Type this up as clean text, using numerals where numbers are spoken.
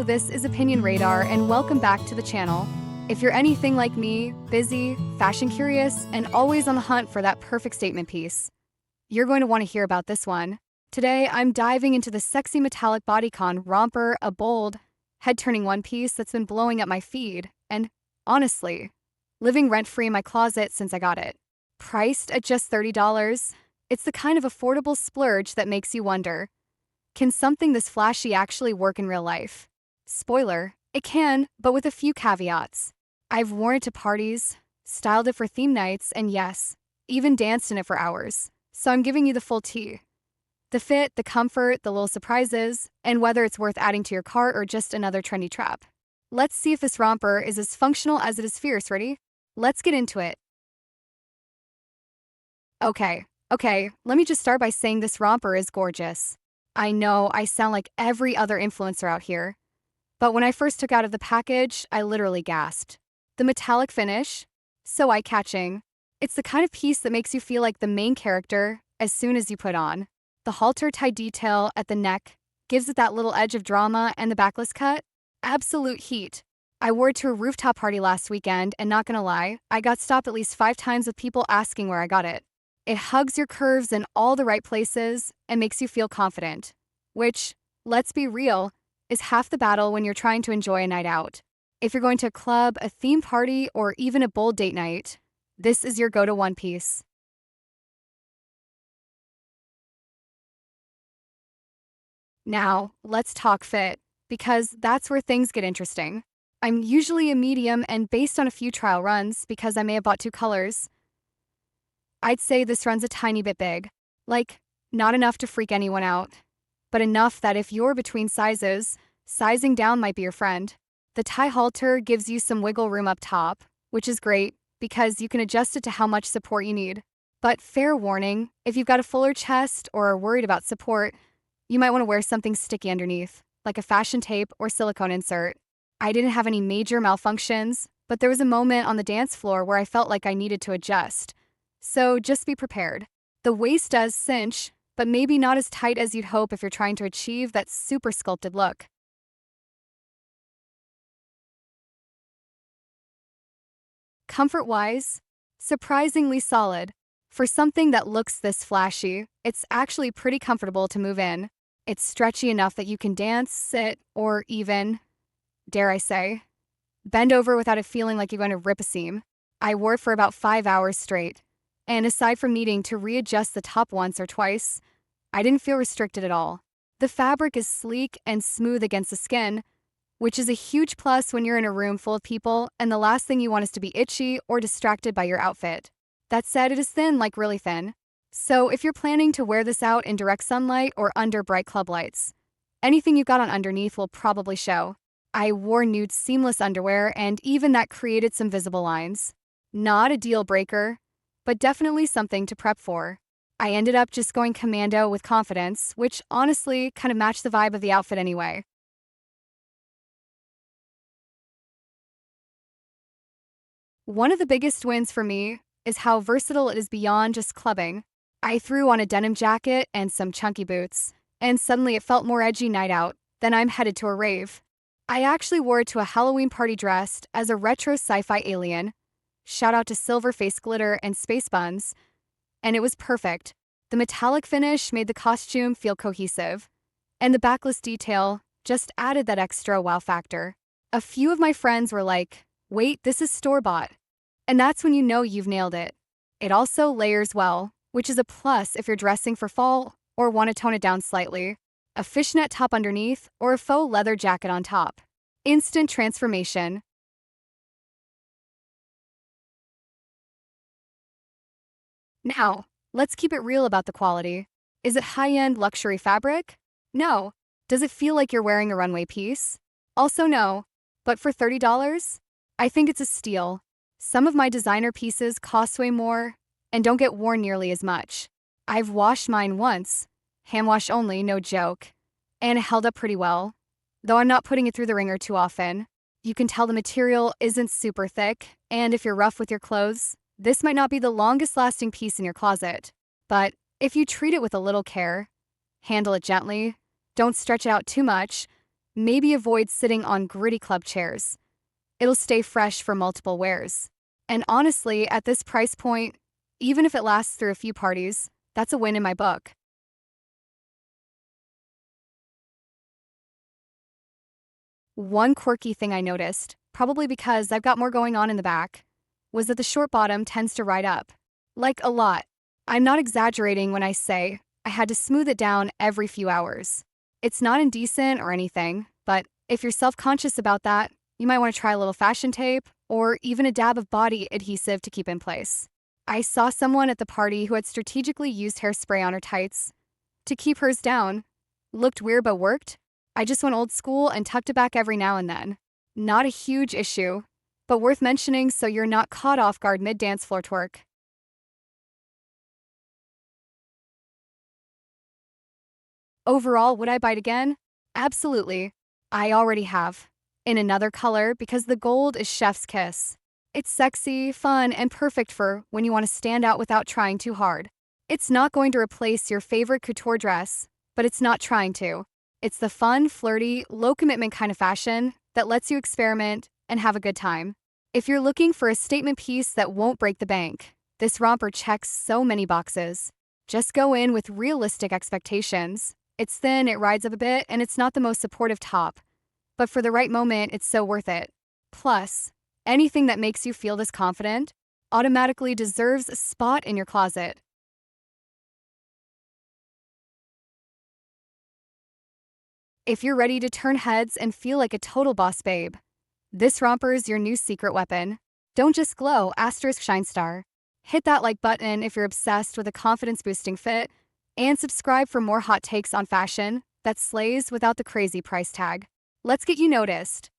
this is Opinion Radar, and welcome back to the channel. If you're anything like me, busy, fashion curious, and always on the hunt for that perfect statement piece, you're going to want to hear about this one. Today, I'm diving into the sexy metallic Bodycon Romper, a bold, head-turning one-piece that's been blowing up my feed, and honestly, living rent-free in my closet since I got it. Priced at just $30, it's the kind of affordable splurge that makes you wonder, can something this flashy actually work in real life? Spoiler, it can, but with a few caveats. I've worn it to parties, styled it for theme nights, and yes, even danced in it for hours. So I'm giving you the full tea. The fit, the comfort, the little surprises, and whether it's worth adding to your cart or just another trendy trap. Let's see if this romper is as functional as it is fierce. Ready? Let's get into it. Okay, let me just start by saying this romper is gorgeous. I know I sound like every other influencer out here, but when I first took out of the package, I literally gasped. The metallic finish, so eye-catching. It's the kind of piece that makes you feel like the main character as soon as you put on. The halter tie detail at the neck gives it that little edge of drama, and the backless cut, absolute heat. I wore it to a rooftop party last weekend, and not gonna lie, I got stopped at least 5 times with people asking where I got it. It hugs your curves in all the right places and makes you feel confident, which, let's be real, is half the battle when you're trying to enjoy a night out. If you're going to a club, a theme party, or even a bold date night, this is your go-to one piece. Now, let's talk fit, because that's where things get interesting. I'm usually a medium, and based on a few trial runs, because I may have bought 2 colors, I'd say this runs a tiny bit big. Like, not enough to freak anyone out, but enough that if you're between sizes, sizing down might be your friend. The tie halter gives you some wiggle room up top, which is great because you can adjust it to how much support you need. But fair warning, if you've got a fuller chest or are worried about support, you might want to wear something sticky underneath, like a fashion tape or silicone insert. I didn't have any major malfunctions, but there was a moment on the dance floor where I felt like I needed to adjust. So just be prepared. The waist does cinch, but maybe not as tight as you'd hope if you're trying to achieve that super sculpted look. Comfort-wise, surprisingly solid. For something that looks this flashy, it's actually pretty comfortable to move in. It's stretchy enough that you can dance, sit, or even, dare I say, bend over without it feeling like you're going to rip a seam. I wore it for about 5 hours straight. And aside from needing to readjust the top once or twice, I didn't feel restricted at all. The fabric is sleek and smooth against the skin, which is a huge plus when you're in a room full of people and the last thing you want is to be itchy or distracted by your outfit. That said, it is thin, like really thin. So if you're planning to wear this out in direct sunlight or under bright club lights, anything you got on underneath will probably show. I wore nude seamless underwear, and even that created some visible lines. Not a deal breaker, but definitely something to prep for. I ended up just going commando with confidence, which honestly kind of matched the vibe of the outfit anyway. One of the biggest wins for me is how versatile it is beyond just clubbing. I threw on a denim jacket and some chunky boots, and suddenly it felt more edgy night out than I'm headed to a rave. I actually wore it to a Halloween party dressed as a retro sci-fi alien. Shout out to silver face glitter and space buns. And it was perfect. The metallic finish made the costume feel cohesive, and the backless detail just added that extra wow factor. A few of my friends were like, "Wait, this is store-bought." And that's when you know you've nailed it. It also layers well, which is a plus if you're dressing for fall or want to tone it down slightly. A fishnet top underneath or a faux leather jacket on top. Instant transformation. Now, let's keep it real about the quality. Is it high-end luxury fabric? No. Does it feel like you're wearing a runway piece? Also no. But for $30, I think it's a steal. Some of my designer pieces cost way more and don't get worn nearly as much. I've washed mine once, hand wash only, no joke, and it held up pretty well, though I'm not putting it through the ringer too often. You can tell the material isn't super thick, and if you're rough with your clothes, this might not be the longest lasting piece in your closet. But if you treat it with a little care, handle it gently, don't stretch it out too much, Maybe avoid sitting on gritty club chairs. It'll stay fresh for multiple wears. And honestly, at this price point, even if it lasts through a few parties, that's a win in my book. One quirky thing I noticed, probably because I've got more going on in the back, was that the short bottom tends to ride up. Like a lot. I'm not exaggerating when I say I had to smooth it down every few hours. It's not indecent or anything, but if you're self-conscious about that, you might want to try a little fashion tape or even a dab of body adhesive to keep in place. I saw someone at the party who had strategically used hairspray on her tights to keep hers down. Looked weird but worked. I just went old school and tucked it back every now and then. Not a huge issue, but worth mentioning so you're not caught off guard mid-dance floor twerk. Overall, would I buy it again? Absolutely. I already have. In another color because the gold is chef's kiss. It's sexy, fun, and perfect for when you want to stand out without trying too hard. It's not going to replace your favorite couture dress, but it's not trying to. It's the fun, flirty, low-commitment kind of fashion that lets you experiment and have a good time. If you're looking for a statement piece that won't break the bank, this romper checks so many boxes. Just go in with realistic expectations. It's thin, it rides up a bit, and it's not the most supportive top. But for the right moment, it's so worth it. Plus, anything that makes you feel this confident automatically deserves a spot in your closet. If you're ready to turn heads and feel like a total boss babe, this romper is your new secret weapon. Don't just glow, asterisk shine star. Hit that like button if you're obsessed with a confidence-boosting fit, and subscribe for more hot takes on fashion that slays without the crazy price tag. Let's get you noticed.